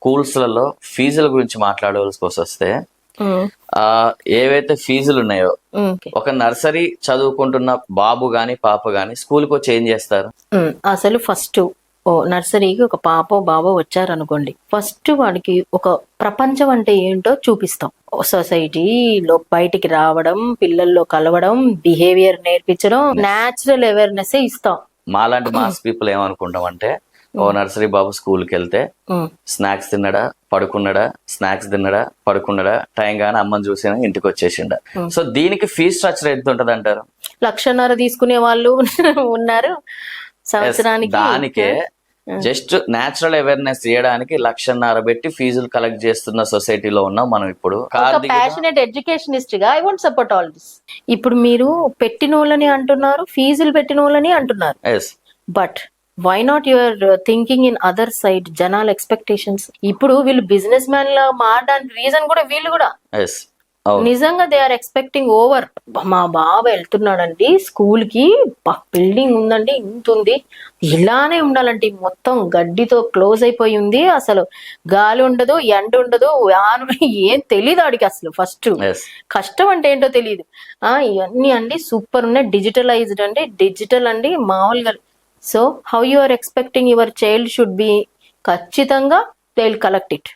Schools లలో ఫీజుల గురించి మాట్లాడవలసి వస్తే ఏవైతే ఫీజులు ఉన్నాయో ఒక నర్సరీ చదువుకుంటున్న బాబు గాని పాప గాని స్కూల్ కి వచ్చి ఏం చేస్తారు? అసలు ఫస్ట్ నర్సరీకి ఒక పాప బాబో వచ్చారనుకోండి, ఫస్ట్ వాడికి ఒక ప్రపంచం అంటే ఏంటో చూపిస్తాం. సొసైటీలో బయటికి రావడం, పిల్లల్లో కలవడం, బిహేవియర్ నేర్పించడం, నేచురల్ అవేర్నెస్ ఇస్తాం. మాలాంటి మాస్ పీపుల్ ఏమనుకుంటాం అంటే, ఓ నర్సరీ బాబు స్కూల్ కి వెళ్తే స్నాక్స్ తిన్నడా, పడుకున్నాడా, స్నాక్స్ తిన్నడా, పడుకున్నాడా, టైం గానీ అమ్మని చూసినా ఇంటికి వచ్చేసిండా. సో దీనికి ఫీజ్ స్ట్రక్చర్ ఎంత ఉంటది అంటారు? 1,50,000 తీసుకునే వాళ్ళు ఉన్నారు సంవత్సరానికి. దానికే జస్ట్ నేచురల్ అవేర్నెస్ చేయడానికి 1,50,000 పెట్టి ఫీజులు కలెక్ట్ చేస్తున్న సొసైటీలో ఉన్నాం మనం ఇప్పుడు. ప్యాషనేట్ ఎడ్యుకేషనిస్ట్ గా I won't support all this. ఇప్పుడు మీరు పెట్టిన వాళ్ళని అంటున్నారు, ఫీజులు పెట్టిన వాళ్ళని అంటున్నారు. But why not your thinking in other side, జనాల ఎక్స్పెక్టేషన్స్. ఇప్పుడు వీళ్ళు బిజినెస్ మ్యాన్ లా మారడానికి రీజన్ కూడా వీళ్ళు కూడా నిజంగా దే ఆర్ ఎక్స్పెక్టింగ్ ఓవర్. మా బాబు వెళ్తున్నాడండి స్కూల్ కి, బిల్డింగ్ ఉందండి, ఇంత ఉంది, ఇలానే ఉండాలంటే మొత్తం గడ్డితో క్లోజ్ అయిపోయి ఉంది, అసలు గాలి ఉండదు, ఎండ ఉండదు, ఏం తెలియదు ఆడికి అసలు. ఫస్ట్ కష్టం అంటే ఏంటో తెలియదు. ఇవన్నీ అండి సూపర్ ఉన్నాయి, డిజిటలైజ్డ్ అండి, డిజిటల్ అండి మామూలుగా. So how you are expecting your child should be? ఖచ్చితంగా దే విల్ కలెక్ట్ ఇట్.